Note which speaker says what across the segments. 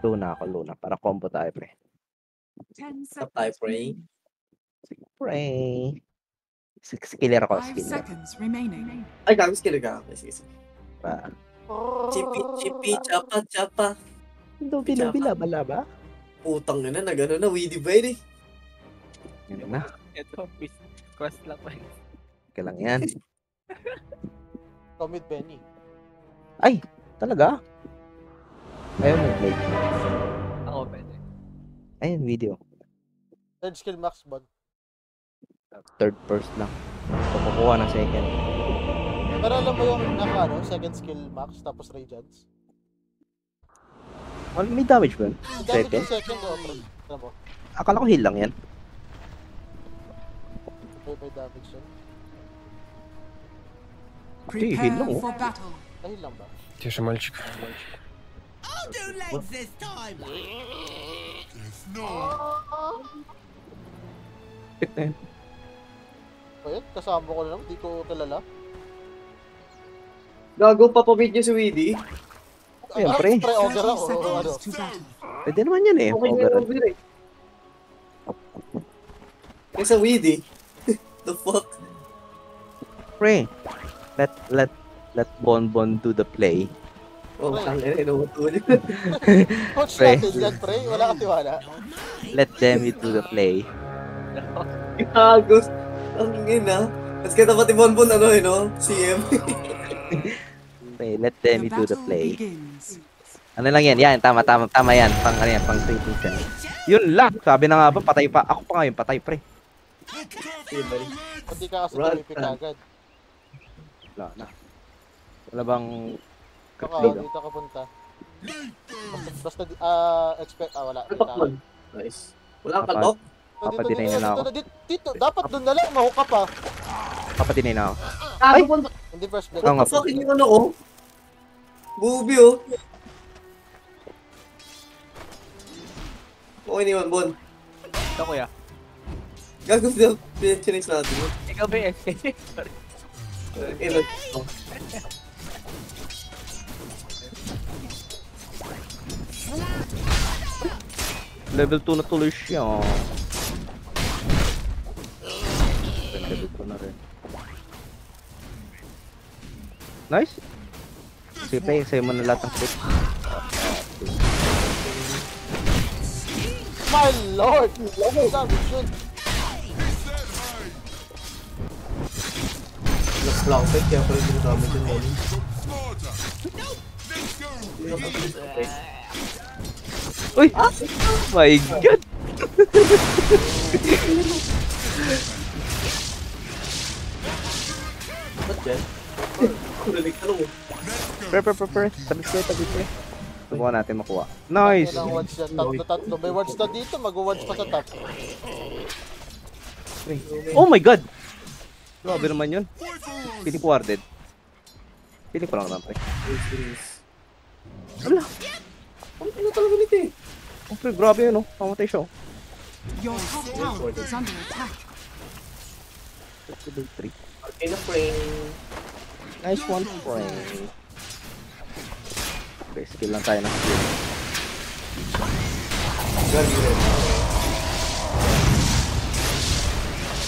Speaker 1: Luna ako, Luna. Para combo tayo, pre.
Speaker 2: 10
Speaker 3: Stop tayo,
Speaker 2: seconds.
Speaker 3: pre.
Speaker 1: Pre. Skiller ako,
Speaker 2: 5
Speaker 1: skiller.
Speaker 2: seconds remaining.
Speaker 3: Ay, gamis kila ka. Sige, sige.
Speaker 1: Pa.
Speaker 3: Chippy, chapa.
Speaker 1: Lubi, laba.
Speaker 3: Putang na, nag-ano na, weedy ba yun eh.
Speaker 1: Yan na.
Speaker 4: Ito, cross lang pa.
Speaker 1: Kailang yan.
Speaker 5: Commit Benny.
Speaker 1: Ay, talaga? Ayaw mo, play.
Speaker 4: Ako pwede.
Speaker 1: Ayun, video.
Speaker 5: Third skill max bond.
Speaker 1: Third first lang. So, kukuha ng second.
Speaker 5: Pero alam mo yung naka, second skill max tapos radiance?
Speaker 1: Well, may damage ba?
Speaker 5: Damage
Speaker 1: Second?
Speaker 5: yung second, pre. Alam mo,
Speaker 1: Akala ko heal lang yan.
Speaker 5: may damage yun.
Speaker 1: heal
Speaker 2: Prepare
Speaker 1: lang, oh.
Speaker 2: for battle.
Speaker 5: Dahil lang ba?
Speaker 6: Тише, мальчик.
Speaker 7: I'll do legs this time.
Speaker 1: Pick na yun.
Speaker 5: O yun, kasama ko na lang, di ko kilala.
Speaker 3: Gago pa pa-meet niyo si Weedy.
Speaker 1: Ayun, pre.
Speaker 5: Pre, ogre
Speaker 2: 30
Speaker 5: ako. O, ano.
Speaker 2: seconds to battle.
Speaker 1: Pwede naman yan eh.
Speaker 3: Okay na
Speaker 1: Over.
Speaker 3: over eh. Kaysa Weedy. The fuck?
Speaker 1: Pre. Let Bon do the play.
Speaker 3: Oh,
Speaker 5: Pre.
Speaker 3: tang ina, inuutulin.
Speaker 5: Coach
Speaker 1: Pre.
Speaker 5: natin yan, pre. Wala kang tiwala.
Speaker 1: Let Demi do the play.
Speaker 3: Gago. Ang ina. Tapos kita pati Bonbon, ano eh, no? CM.
Speaker 1: Pre, let Demi do the
Speaker 2: battle
Speaker 1: play.
Speaker 2: begins.
Speaker 1: Ano lang yan? Yan, tama yan. Pang ano yan, pang 3 yan. Yun lang. Sabi na nga ba, patay pa. Ako pa nga yung patay, pre.
Speaker 3: Sige, buddy.
Speaker 5: Hindi ka kasi
Speaker 3: Run,
Speaker 5: tumipik agad.
Speaker 1: Wala na. Wala bang...
Speaker 5: Baka
Speaker 1: Dito.
Speaker 5: dito ka punta. Basta, expect, wala.
Speaker 3: Katok mo. Nice. Wala kang katok?
Speaker 1: Papadinay na lang ako.
Speaker 5: Dito, dapat doon na lang, mahuka pa.
Speaker 1: Papadinay na ako.
Speaker 3: Gago po.
Speaker 5: Hindi first blood.
Speaker 1: Oo nga.
Speaker 3: What the fuck yung ano ko? Bubi oh. Okay na yun, Bon.
Speaker 4: Ito kuya.
Speaker 3: Gago chinis natin.
Speaker 4: Ikaw ba yung SK? Sorry.
Speaker 3: Ino.
Speaker 1: Level 2 na tuloy siya. Level 2 na rin. Nice. Sige, play. Sa'yo mo na lahat ng clip.
Speaker 5: My lord! Damage yun.
Speaker 3: Nag-flanket kaya pala yung damage yung money.
Speaker 1: Uy! My God!
Speaker 3: Ba't yan? Kulilig ka mo.
Speaker 1: Pre. Tabi pre. Subukan natin makuha. Nice!
Speaker 5: Ilang words yan? Tatlo. May words na dito, mag-words pa sa top.
Speaker 1: Pre. Oh my God! Grabe naman yun. Piling ko warded. Piling ko lang naman, pre. Wala.
Speaker 3: Ano talaga nito eh?
Speaker 1: Oh, pre, grabe yun, oh. Pamatay siya, oh.
Speaker 2: Your top tower is under attack.
Speaker 1: Level 3.
Speaker 3: Okay na, friend.
Speaker 1: Nice one, friend. Okay, skill lang tayo ng skill.
Speaker 3: Gago rin.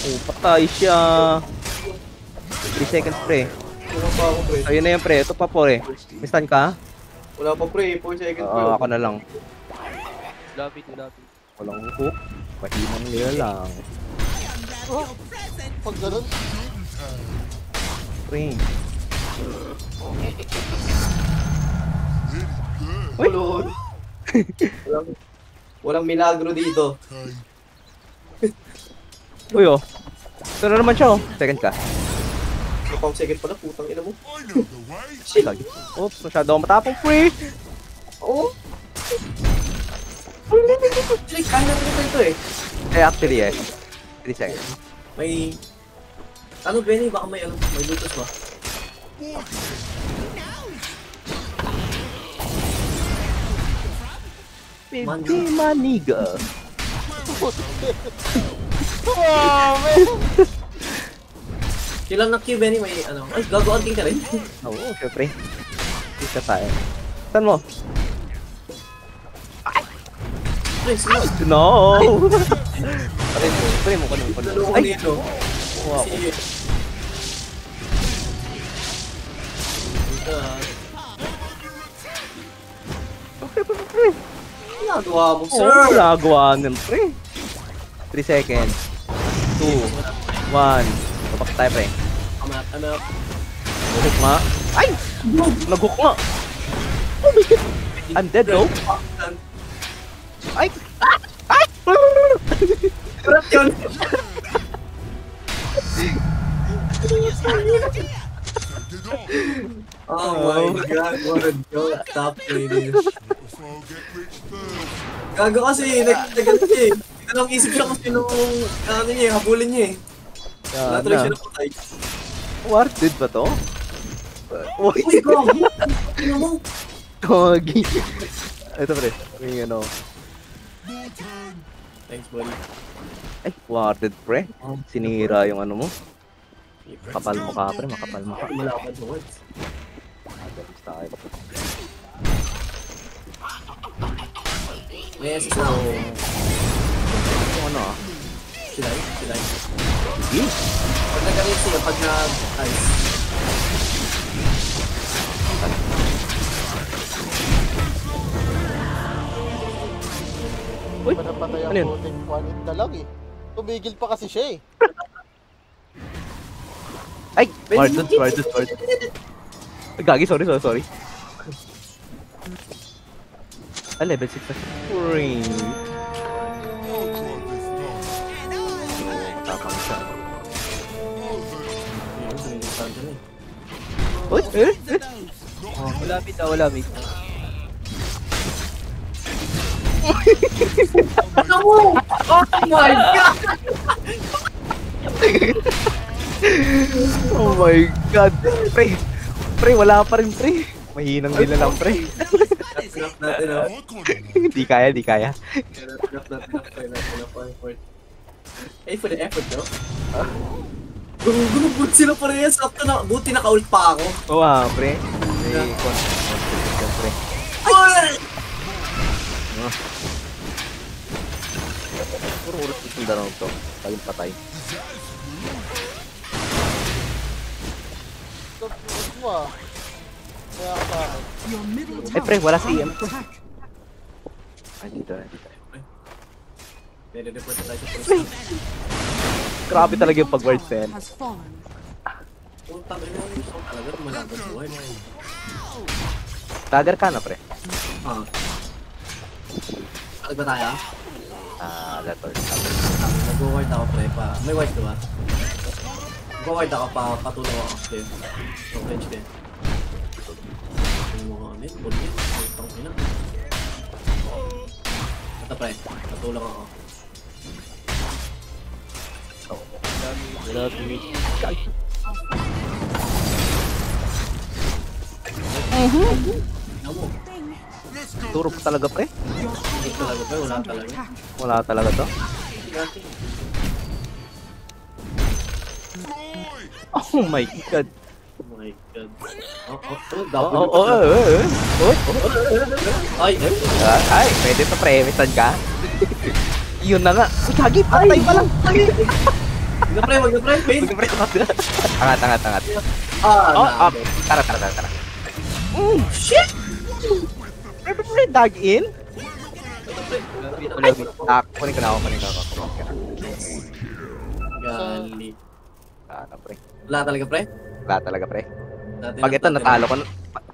Speaker 1: Oh, patay siya. 3 seconds, pre.
Speaker 3: Wala pa ako, pre.
Speaker 1: Ayun na yan, pre. Ito pa, pre. May stun ka?
Speaker 3: Wala pa, pre. 4 seconds, pre.
Speaker 1: Ako na lang.
Speaker 4: Lobby.
Speaker 1: Walang hook. Pahinang nila lang.
Speaker 5: Oh, pag ganun,
Speaker 1: Pre.
Speaker 3: Ulol. Walang milagro dito.
Speaker 1: Uy, oh. Ito na naman siya, oh. Second ka.
Speaker 3: Napang second pala, putang ina mo.
Speaker 1: Shit. Oops, masyado ako matapong, pre.
Speaker 3: Oo. Actually, kaya natin ito eh.
Speaker 1: Eh, actually, 3 seconds.
Speaker 3: May... Ano, Benny? Baka may lutos ba?
Speaker 1: Hindi maniga.
Speaker 3: Kailan na Q, Benny? May ano? Ay, gago-anting ka rin.
Speaker 1: Oo, syempre. Isa tayo. Saan mo?
Speaker 3: pre, sila.
Speaker 1: No! Pre mo.
Speaker 3: Naloko
Speaker 1: Ay!
Speaker 3: nito.
Speaker 1: Wow.
Speaker 3: Sige. Ginagawa mo,
Speaker 1: Sir!
Speaker 3: sir.
Speaker 1: Nagawa nun, pre. 3 seconds. 2, 1. Tapak tayo, pre.
Speaker 3: Anak.
Speaker 1: Nag-hook nga. Ay! Nag-hook nga. Oh my God! I'm dead, though. Ay! Ay!
Speaker 3: Berat yun. Oh my God, what a joke. Top finish. Gago kasi, nag-ano siya eh. Dalawang isip siya kasi nung, ano niya, habulin niya eh. Wala tuloy siya napatay.
Speaker 1: Worth it ba to? Uy!
Speaker 3: Uy, gago! Ano mo?
Speaker 1: Kogi! Ito, pre. May ano.
Speaker 3: Thanks, buddy.
Speaker 1: Ay, worth it, pre. Sinira yung ano mo. Makapal mo ka, pre. Makapal mo ka.
Speaker 3: Malapad mo, words.
Speaker 1: Galis tayo.
Speaker 3: May assist na ako.
Speaker 1: Yung ano ah.
Speaker 3: Silay.
Speaker 1: Sige.
Speaker 3: Pag nag-gamit siya, pag nag-ice.
Speaker 1: Uy!
Speaker 5: Panapatay
Speaker 1: Ano
Speaker 5: ang
Speaker 1: yun?
Speaker 5: puting 1 hit na lang eh. Tumigil pa kasi siya eh.
Speaker 1: Ay! Warded. Gagi, sorry. Ah, level 6 na siya. Ring. Matapang siya. Uy!
Speaker 4: Wala mid.
Speaker 3: Ano mo? Oh my God!
Speaker 1: Oh my God! Pre, wala pa rin, pre. Mahinang nila lang, pre.
Speaker 3: Enough natin, oh.
Speaker 1: Di kaya.
Speaker 3: Enough for effort. Hey, for the effort, no? Gumugulog sila parehas. Buti naka-ult pa ako.
Speaker 1: Oo pre. May confidence, pre.
Speaker 3: Uy!
Speaker 1: Puro ulit yung dalaw to. Tayong patay.
Speaker 5: Tapos mo ah. Kaya ka sa akin.
Speaker 2: Your middle
Speaker 1: Eh, pre, wala si
Speaker 2: tower
Speaker 1: EM.
Speaker 2: is under attack.
Speaker 1: Ay, dito.
Speaker 3: Nire-report na tayo sa police.
Speaker 1: Grabe talaga yung pag-word pen.
Speaker 2: Has fallen.
Speaker 3: Puntang ina yun. So, talaga, malagad buhay.
Speaker 1: Tagger ka na, pre.
Speaker 3: Ah. Alag ba tayo?
Speaker 1: Letter.
Speaker 3: Nag-ward ako, pre, pa. May ward ka ba? Nag-ward ako pa, patulong ako. Okay. So, bench din. Yung mga ano yun, bullshit. Putang ina. Ito, pre. Patulong ako. Ano mo?
Speaker 1: Turo pa talaga, pre.
Speaker 2: Your
Speaker 3: Hindi
Speaker 2: top
Speaker 3: talaga, pre.
Speaker 2: tower is
Speaker 3: Wala
Speaker 2: under
Speaker 3: talaga.
Speaker 2: attack.
Speaker 1: Wala talaga to. Oh my God.
Speaker 3: Oh my God. Oh,
Speaker 1: Oh.
Speaker 3: Ay,
Speaker 1: Ay, pwede pa, pre. Misan ka. Yun na nga. Uy, kagi, patay pa lang.
Speaker 3: Wag na, pre, pain.
Speaker 1: Uy, pre, angat.
Speaker 3: Ah,
Speaker 1: Tara. Shit! Pre, dag in?
Speaker 4: Wala mid.
Speaker 1: Kunin ko na.
Speaker 3: Gali.
Speaker 1: Pre.
Speaker 3: Wala talaga, pre?
Speaker 1: Wala talaga, pre.
Speaker 3: Dati
Speaker 1: Pag ito,
Speaker 3: natin-
Speaker 1: natalo ko.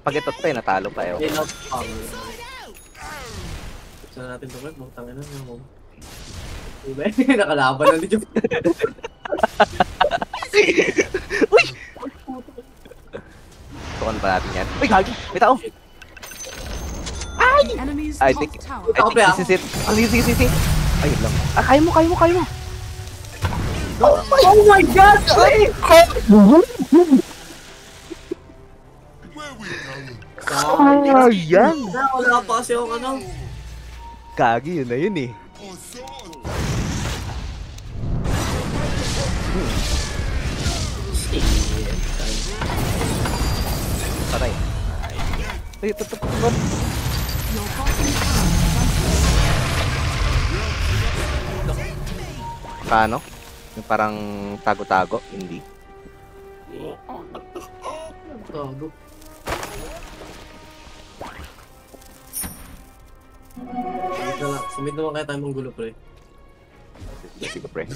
Speaker 1: Pag ito, pre, natalo pa yun.
Speaker 3: Enough power. Saan natin ito, pre? Bukang ina mo. Diba? Nakalaban na dito.
Speaker 1: Uy! Tukan pa natin yan. Uy, gagi! May tao!
Speaker 2: The enemy's
Speaker 1: I
Speaker 2: top
Speaker 1: think-
Speaker 2: tower
Speaker 1: I think this is it. Sige. Ayun lang. Kaya mo.
Speaker 3: Oh my God! Pre!
Speaker 1: Ayan!
Speaker 3: Wala pa kasi yung ano.
Speaker 1: Gagi, yun na yun eh. Patay. Ay,
Speaker 2: Your bottom tower is under
Speaker 1: naka ano? Yung parang tago-tago, hindi.
Speaker 3: Tago. Sumid naman kaya tayo mong gulo, pre.
Speaker 1: Sige, pre.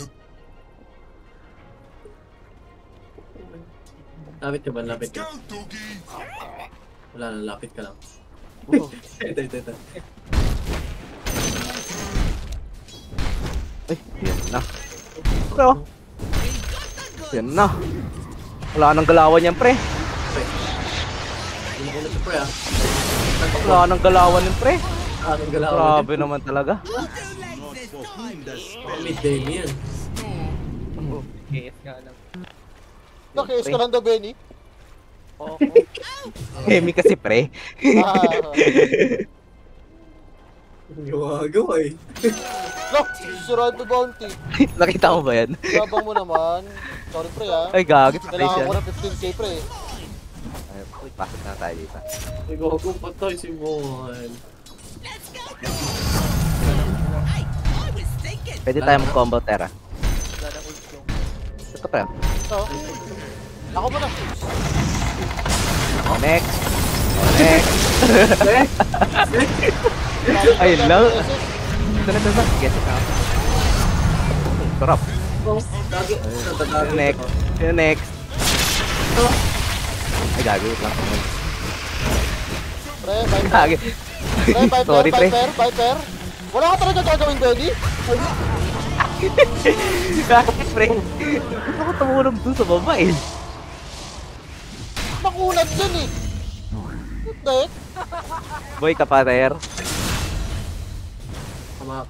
Speaker 3: Lapit ka ba? Lapit ka. Wala na, lapit ka lang. Oh, ito.
Speaker 1: Ay, yan na. Pre, oh. Yan na. Wala nang galawan yan, pre.
Speaker 3: Hindi mo na siya, pre, ah.
Speaker 1: Wala nang galawan yan, pre.
Speaker 3: Anong galaw?
Speaker 1: Grabe naman talaga.
Speaker 3: Midday meal.
Speaker 4: KS nga lang.
Speaker 5: Naki-is ka lang daw, Benny.
Speaker 4: Oo.
Speaker 1: Hemi kasi, pre.
Speaker 5: Ah,
Speaker 3: Gawa eh.
Speaker 5: look, sisirahan pa bounty.
Speaker 1: Nakita mo ba yan?
Speaker 5: Sabang mo naman. Sorry, pre, ha.
Speaker 1: Ay, gagit.
Speaker 5: Kailangan ko ng 15k, pre.
Speaker 1: Ay, pasok na tayo dito.
Speaker 3: Ay, gago patay si Mohan.
Speaker 7: Let's go. Hey, I was thinking.
Speaker 1: Pwede tayo mag-combo, Tera.
Speaker 4: Wala na ult yung...
Speaker 1: Ito, pre.
Speaker 5: So, ako muna.
Speaker 1: Next. Next. Ayun lang. Ito na. Guess it now. Sarap. Next. Next. Ay, gagawin lang.
Speaker 5: Pre, Viper.
Speaker 1: Gagawin.
Speaker 5: Pre, Viper,
Speaker 1: Sorry, pre.
Speaker 5: Viper. Wala ka talaga gagawin, Benny.
Speaker 1: Gagawin, pre. Ako tumulong dun sa baba eh.
Speaker 5: Makulat dyan eh. What the heck?
Speaker 1: Boy, kapater.
Speaker 3: Tama.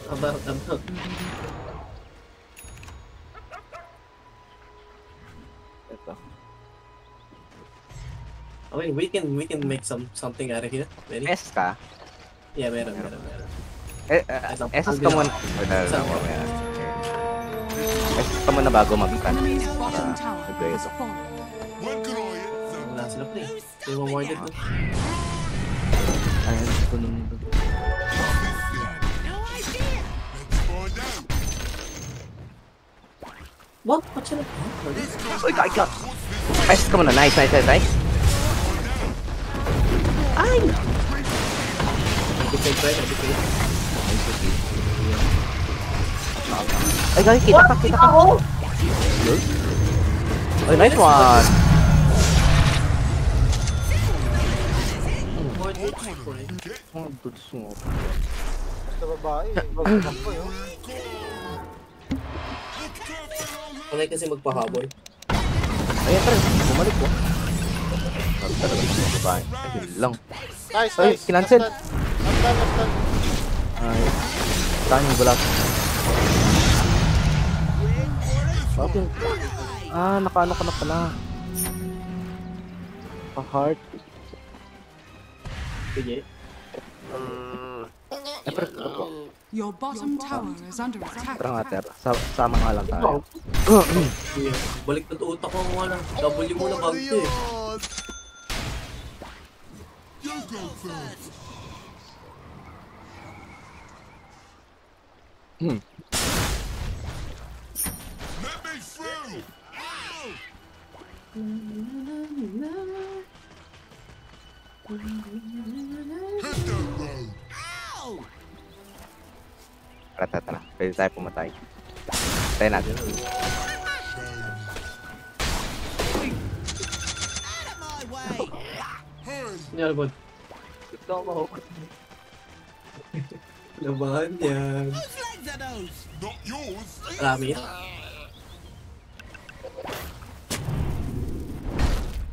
Speaker 3: Abang.
Speaker 1: Ito.
Speaker 3: I mean, we can make something out of here. Ready?
Speaker 1: S ka?
Speaker 3: Yeah, meron.
Speaker 1: SS ka muna. SS ka muna bago mag-cut.
Speaker 2: Enemy's
Speaker 1: Para
Speaker 2: bottom tower
Speaker 1: nag-grade
Speaker 2: has
Speaker 1: ako.
Speaker 2: fallen.
Speaker 3: Wala sila pre. They were warded na.
Speaker 1: Ayun, ito nung...
Speaker 7: No idea.
Speaker 3: What? Ba't sila?
Speaker 1: Uy, kaya! SS ka muna. Nice. Ay!
Speaker 3: Defend, pre. Defend.
Speaker 1: Ay, gagi, kita ka. Ay, nice one! Oh, dudes mo.
Speaker 5: Sa babae. Bagsak ko yun.
Speaker 3: Panay kasi magpahabol.
Speaker 1: Ayan, tara. Bumalik ko. Sabi talaga sa babae. Ayun lang.
Speaker 5: Nice.
Speaker 1: Ay, kinancel.
Speaker 5: Last time.
Speaker 1: Ay, saan yung bulak? Okay. Nakaano ka na pala. Pa-heart.
Speaker 3: Sige.
Speaker 1: Pero,
Speaker 2: Your bottom tower is under attack.
Speaker 1: tara nga, Ter. Sama nga lang tayo.
Speaker 3: Yeah. Balik na to utak ko nga lang. W muna bago to eh.
Speaker 1: Tara. Pwede tayo pumatay. Tayo natin.
Speaker 7: Out of my way.
Speaker 3: Nangyari ba?
Speaker 4: Gusto ko mahok.
Speaker 3: Labahan yan.
Speaker 7: Whose legs are those?
Speaker 3: Marami yan.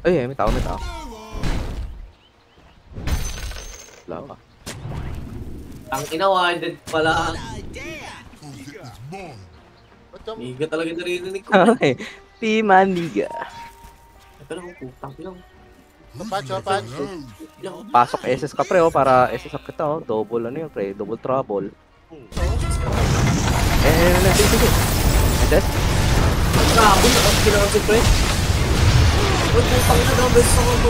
Speaker 1: Ay, may tao. Wala pa.
Speaker 3: Ang ina-warded pala.
Speaker 7: Idea.
Speaker 5: Ba't yung...
Speaker 3: Miga talaga narinig ko.
Speaker 1: Ay, Timaniga.
Speaker 3: Pero kung putang lang.
Speaker 5: Patch.
Speaker 1: Pasok SS ka, pre, oh, para SS up kita, oh. Double, ano yun, pre? Double trouble. Sige. SS?
Speaker 3: Grabe, nakapagkinawa si pre. Uy, putang ina daw, beses ako.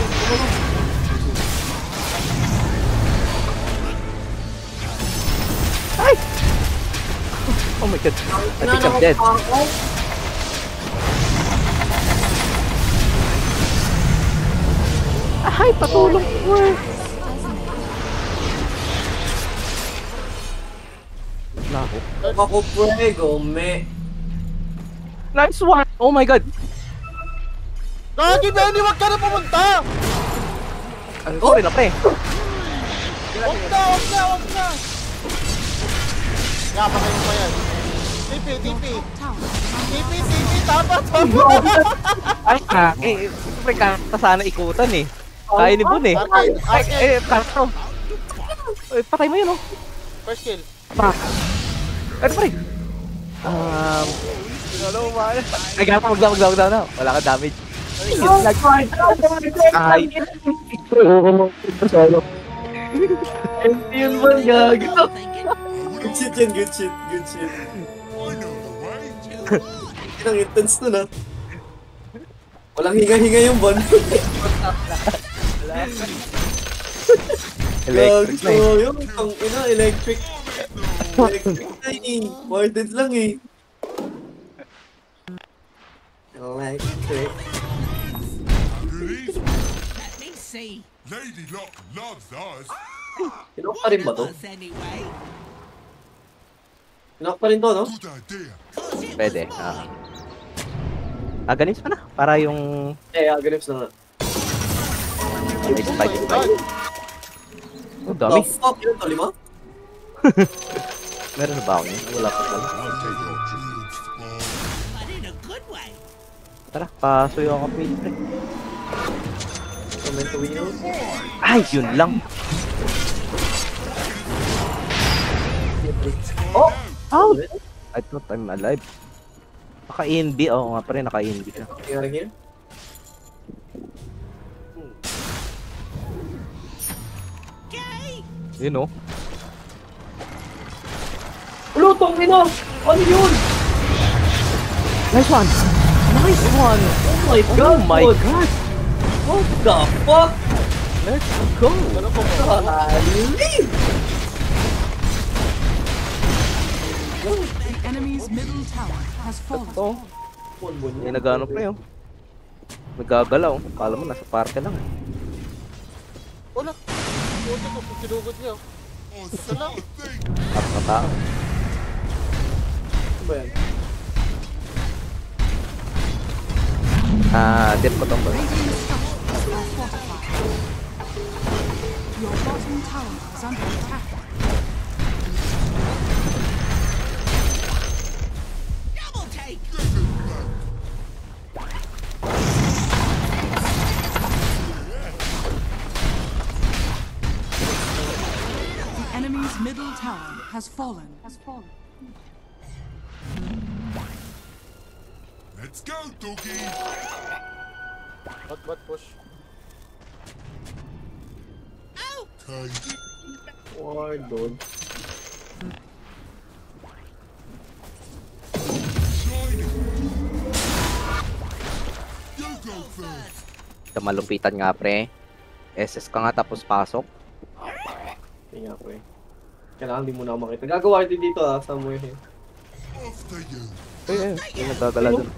Speaker 1: my god. I think I'm dead. Ay, patulong ko eh. Nako.
Speaker 3: Ako pre, gome.
Speaker 1: Nice one! Oh my god!
Speaker 5: Gagi, Benny, wag ka na pumunta!
Speaker 1: Sorry na pre.
Speaker 5: Wag na! Napakain pa yan. TP, tama.
Speaker 1: Ay, siyempre kanta sana ikutan eh. Kaya ni Bun eh.
Speaker 5: Arcade.
Speaker 1: Kaso. Patay mo yun oh.
Speaker 5: First kill.
Speaker 1: Pa. Ano pre? Ay, gano'n, wag na. Wala ka damage. Ay. Yun ba gagawin?
Speaker 3: Good shit yan, good shit. Ang intense nun ah. Walang hinga-hinga yung Bon.
Speaker 1: Electric na eh.
Speaker 3: So, yung electric na eh. Warded lang eh. Electric.
Speaker 7: Let me see.
Speaker 2: Lady Luck loves us.
Speaker 3: Kinok pa rin ba to?
Speaker 7: Us anyway.
Speaker 3: Kinok pa rin to, no?
Speaker 2: Good idea.
Speaker 7: Cause it
Speaker 1: Pwede.
Speaker 7: was mine.
Speaker 1: Ganis pa na. Para yung...
Speaker 3: Agrips na nga.
Speaker 1: Spike.
Speaker 5: God.
Speaker 1: Oh, dami.
Speaker 3: The fuck yun to, 5?
Speaker 1: Meron na ba ako yun? Wala pa pala.
Speaker 2: I'll take your good spot.
Speaker 7: But in a good way.
Speaker 1: Tara, pasuyo ako page pre.
Speaker 3: Comment to wheel.
Speaker 1: Ay, yun lang.
Speaker 3: Oh!
Speaker 1: How? I thought I'm alive. Naka-ENB. Oo nga pa rin, naka-ENB ka.
Speaker 3: Nangyari here?
Speaker 7: Gay!
Speaker 1: Yun oh.
Speaker 3: Lutong ina! Ano yun?
Speaker 1: Nice one! Nice one!
Speaker 3: Oh my god!
Speaker 1: Oh my
Speaker 3: dude.
Speaker 1: god!
Speaker 3: What the fuck?
Speaker 1: Let's go!
Speaker 5: Ganun po.
Speaker 3: Holy!
Speaker 2: The enemy's middle tower has fallen.
Speaker 1: Ito. May nagano pre oh. Nagagalaw. Kala mo nasa parke lang eh.
Speaker 5: Wala. Puti ko, kinugod niya. Ito lang.
Speaker 1: Up na tao.
Speaker 3: Ano ba yan?
Speaker 1: Dip ko tong boy.
Speaker 2: Radiant structures are fortified. Your bottom tower is under attack.
Speaker 7: Double take!
Speaker 2: The enemy's middle tower has fallen. Let's go, doggy.
Speaker 5: What push?
Speaker 2: Okay.
Speaker 3: War doon.
Speaker 2: Shiny. You go first.
Speaker 1: Ito malupitan nga pre. SS ka nga tapos pasok.
Speaker 3: Hindi nga po eh. Kailangan di muna ako makita. Gagawa din dito somewhere here.
Speaker 2: After you.
Speaker 1: Yung nagdadala dun.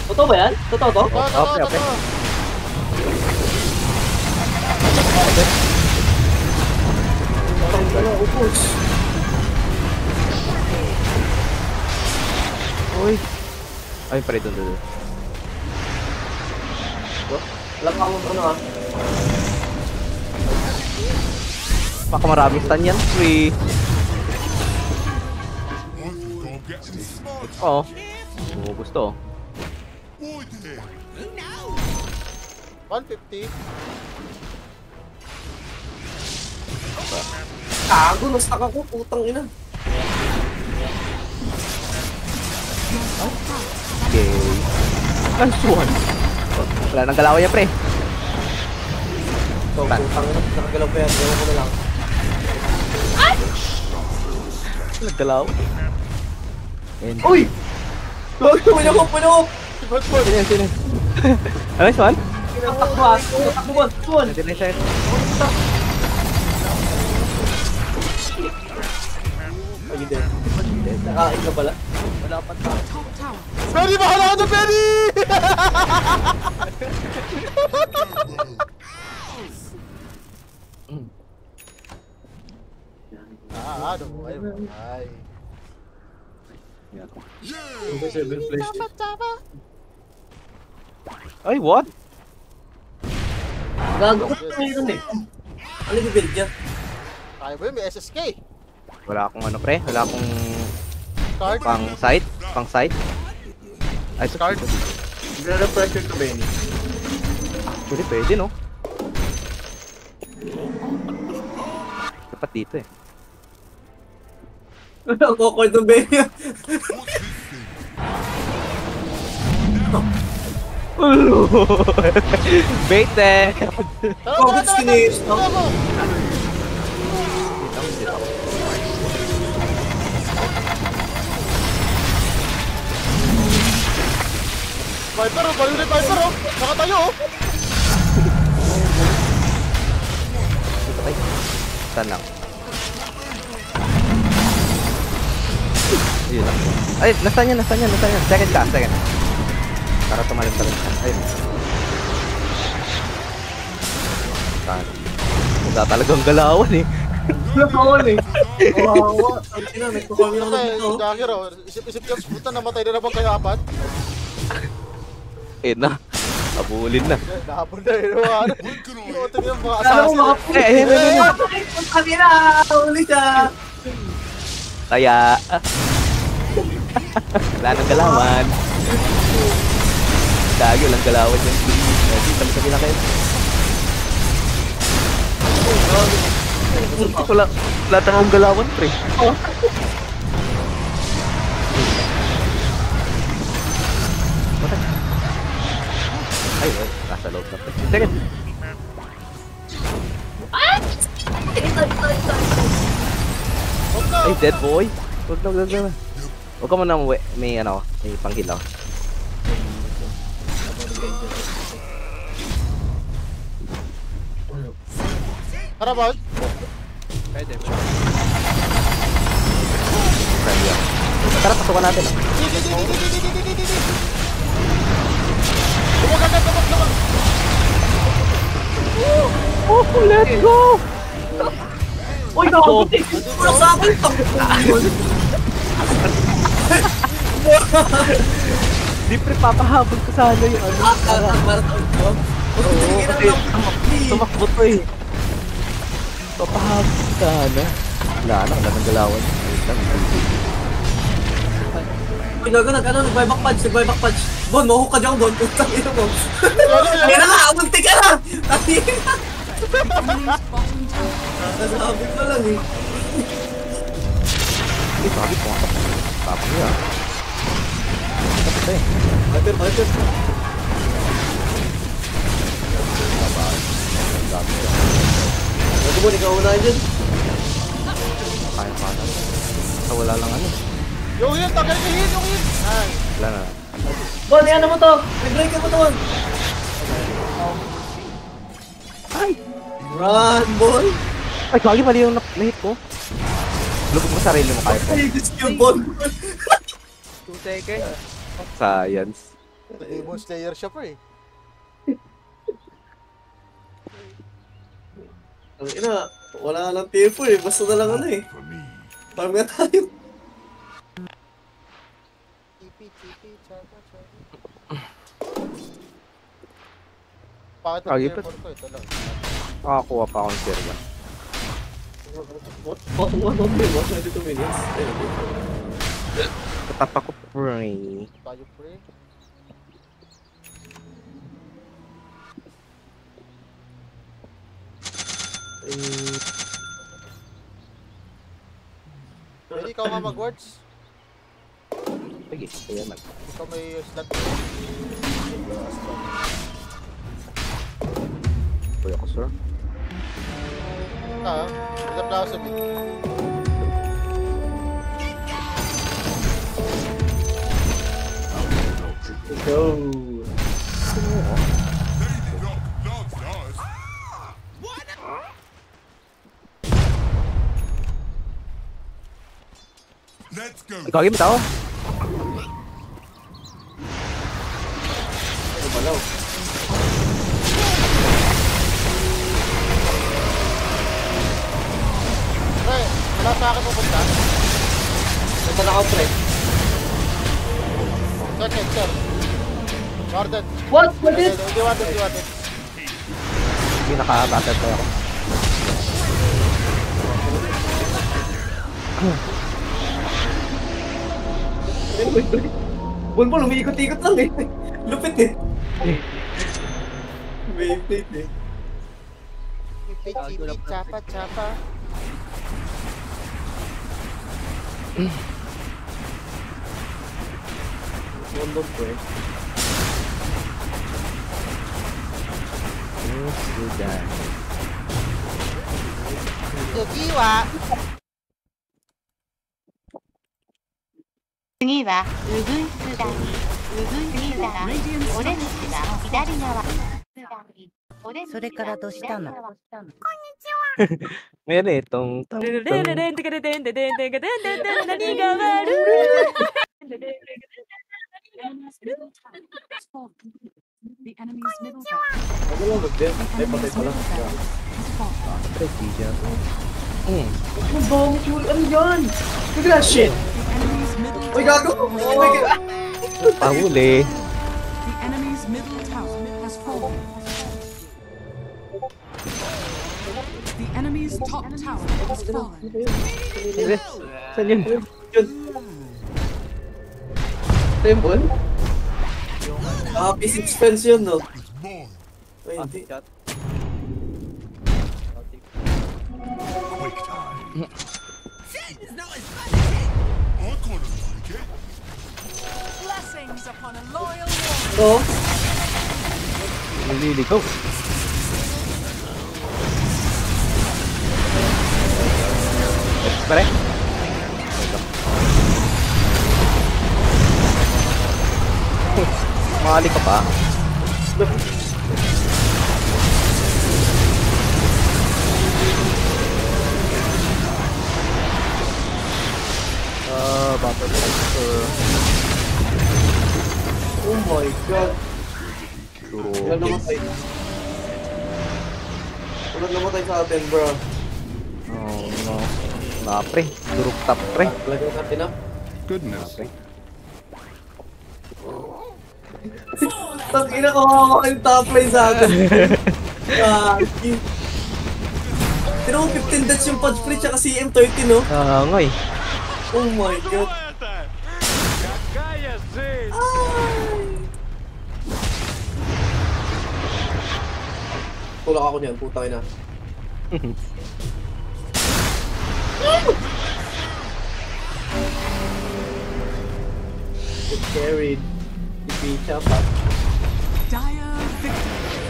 Speaker 3: Totoo ba yan? Totoo to?
Speaker 1: Okay.
Speaker 3: Upos.
Speaker 1: Uy. Ay, pre, dun.
Speaker 3: Alam ka mo ano ah.
Speaker 1: Baka maraming stun yan, pre.
Speaker 2: I think I'm getting smart.
Speaker 1: Oo. Oo, gusto.
Speaker 2: Boy there.
Speaker 7: Who knows?
Speaker 5: 150.
Speaker 3: Kago, na-stuck ako. Putang ina.
Speaker 1: Okay. Nice one. Wala nang galaw niya, pre.
Speaker 3: So, putang ina. Nakagalaw pa yan. Ewan ko na lang.
Speaker 1: Nagdalaw. And...
Speaker 3: Uy! Puno ko!
Speaker 1: Sino? Nice one.
Speaker 3: Takbo.
Speaker 1: Pwede na siya.
Speaker 3: Ay, hindi. Nakain ka pala.
Speaker 4: Wala pa tayo.
Speaker 2: Top tower.
Speaker 5: Benny, bahala ka na, Benny! Ano mo? Ay.
Speaker 3: Okay, 7 flash.
Speaker 1: Ay, what?
Speaker 3: Gago ka na yun eh. Ano yung build niya?
Speaker 5: Kaya ba yun? May SSK.
Speaker 1: Wala akong ano pre, wala akong
Speaker 5: Card.
Speaker 1: pang site. Ay,
Speaker 5: Card.
Speaker 3: Nagre-pressure ka, Benny.
Speaker 1: pwede no? Dapat dito eh.
Speaker 3: Ang awkward ng Benny.
Speaker 1: Bait eh!
Speaker 3: Oh, it's finished, no?
Speaker 5: Viper, oh! Baliw na yung Viper, oh! Nakatayo, oh!
Speaker 1: Saan lang? Ayun lang. Ay, nasaan yan? Second ka. Para tumalim siya. Ayun. Saan? Wala talagang galawan eh.
Speaker 3: Nakawan eh. Kawawa. Ang ina, nagpapami ako
Speaker 5: Okay,
Speaker 3: dito.
Speaker 5: Jagger, oh. Isip-isip yung puta, namatay na naman kayo apat.
Speaker 1: Eh na. Abulin na.
Speaker 5: Nahabol na yun, ano? Ito yung mga
Speaker 3: Kala ko
Speaker 5: assassin.
Speaker 3: makapulit.
Speaker 1: Ayun.
Speaker 3: Ang kamera! Uli siya!
Speaker 1: Kaya... Wala nang galawan. Dagi, walang galawan yan. Sabi na kayo. Wala tayong galawan, pre. Ay, nasa loob na, pre. Second. Ay, dead boy. Huwag na. Huwag ka mo nang may ano, may panghilaw.
Speaker 5: Tara, Bal.
Speaker 4: Pwede.
Speaker 1: Friendly ako. Tara, pasukan natin. Oh, let's go!
Speaker 3: Uy, nakaputik! Wala sa akin!
Speaker 1: Di pre, papahabol ko sana yung ano. Oo, kasi tumakbo to eh. Papahabol ko sana. Wala nang galawan.
Speaker 3: Pinago nag-buyback punch. Bon, mahuhuk ka dyan, Bon. Putang ina mo. Kaya na nga, munti ka na! Nasabi ko lang eh.
Speaker 1: Hindi, sabi ko nga. Tapos niya. Tapos eh.
Speaker 3: Viper. Bago mo, ikaw unahin dyan.
Speaker 1: Kaya pa na. Wala lang ano.
Speaker 5: Yung hit, tagay ka hit, yung hit. Ay.
Speaker 1: Wala na.
Speaker 3: Bon, yan mo to. I-break mo to, Bon.
Speaker 1: Ay!
Speaker 3: Run, boy!
Speaker 1: Ay, kagi mali yung na-hit ko. Lugod mo sarili mo kaya.
Speaker 3: Ay, this yung Bon.
Speaker 4: 2 seconds.
Speaker 1: Science.
Speaker 5: Demon Slayer siya, pre.
Speaker 3: Ang ina, wala lang tier 4 eh. Basta na lang ano eh. Farm nga tayo.
Speaker 5: Bakit
Speaker 1: Kagi
Speaker 5: ang
Speaker 1: pa.
Speaker 5: tier 4 ko? Ito lang.
Speaker 1: Makakuha pa akong tier 1.
Speaker 3: What? 22 minutes.
Speaker 1: Tatap ako, pre.
Speaker 5: Tayo, pre. Pwede ikaw nga mag-wards.
Speaker 1: Sige, kaya man.
Speaker 5: Ikaw may slot.
Speaker 1: Kuya ko, sir.
Speaker 5: Ilap na ako sa mid.
Speaker 3: Go!
Speaker 1: Gagi mo tao.
Speaker 3: Ano balaw?
Speaker 5: Pre, wala sa akin pupunta.
Speaker 3: Ito na ako, pre.
Speaker 5: Second, sir. Warden.
Speaker 3: What? What is?
Speaker 5: Hindi warden, hindi warden.
Speaker 1: Hindi naka-battle pa ako.
Speaker 3: Bon mo, lumiikot-ikot lang eh. Lupit eh. Beyblade eh.
Speaker 5: Ipit, chapa.
Speaker 3: Bondong ko eh.
Speaker 1: Sudan.
Speaker 5: Yajiwa.
Speaker 6: 次はウグイス谷。ウグイス谷。オレンジが左側。それからどうしたの？
Speaker 1: Meron eh, tong...
Speaker 2: The enemy's middle tower.
Speaker 3: Ano lang mag-death? Ay, patay pala.
Speaker 1: Prestige.
Speaker 3: Ang dami yun! Ano yan? Look at that shit!
Speaker 2: The enemy's middle
Speaker 3: Uy, gago! Oh my god!
Speaker 1: Pahuli.
Speaker 2: The enemy's middle tower has fallen. The enemy's top tower has fallen.
Speaker 1: Saan yun?
Speaker 3: Yun! Temple? Ah, P6 fence yun, no? Ay, hindi.
Speaker 4: Chat.
Speaker 7: Satan's not as fun as it.
Speaker 2: Blessings upon a loyal warrior.
Speaker 3: So,
Speaker 1: Nililigaw. Pare. Makali ka pa. Battle Master.
Speaker 3: oh my god.
Speaker 1: Duro.
Speaker 3: Wala namatay. Wala namatay sa atin, bro.
Speaker 1: Oh no. Nah, pre. Duruk tap, pre.
Speaker 3: Lagyan natin na.
Speaker 8: Goodness.
Speaker 3: Tangina ko ako yung top lane sa akin. Pero 15 deaths yung Pudge Free tsaka CM13, no?
Speaker 1: Ngoy.
Speaker 3: Oh my god. Tulak ako niyan, putang ina. Get carried. Si Picha pa.
Speaker 2: Dire victory.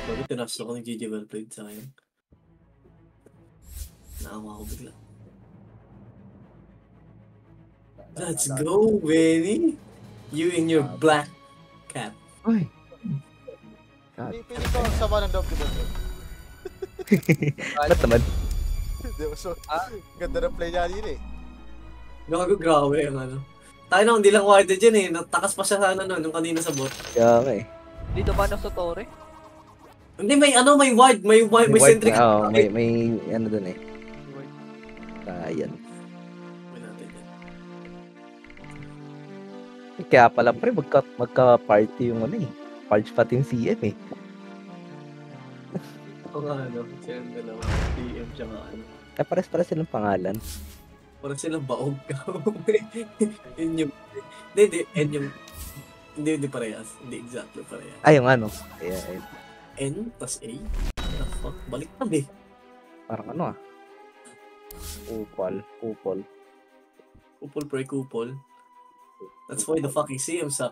Speaker 3: Bakit tinasok ako ng GG Wellplayed, sayang. Naawa ko bigla. Let's go, Benny! You in your black cap.
Speaker 1: Uy.
Speaker 5: Pili ko ang sama ng loob ko doon.
Speaker 1: Ba't naman?
Speaker 5: Di ba, so, ganda ng play niya yun eh.
Speaker 3: Grabe yung ano. Tayo na, hindi lang wide dyan eh. Natakas pa siya sa ano, nung kanina sa bot.
Speaker 1: Kaya nga eh.
Speaker 4: Dito ba na sa Torre?
Speaker 3: Hindi, may ano, may wide, may centric.
Speaker 1: Oo, may ano dun eh. Ayan.
Speaker 3: May natin yan.
Speaker 1: Kaya pala pre, magka-party yung ano eh. Party pati yung CM eh.
Speaker 3: Oo nga ano, siya yung dalawa. PM siya nga ano.
Speaker 1: Kaya pares-pares silang pangalan.
Speaker 3: Parang silang baog ka. Yun yung... Hindi parehas. Hindi exactly parehas.
Speaker 1: Ay, yung ano. Ayan.
Speaker 3: N plus A? What the fuck? Balik na eh.
Speaker 1: Parang ano ah. Kupol.
Speaker 3: Kupol pre kupol. That's why the fucking CM suck.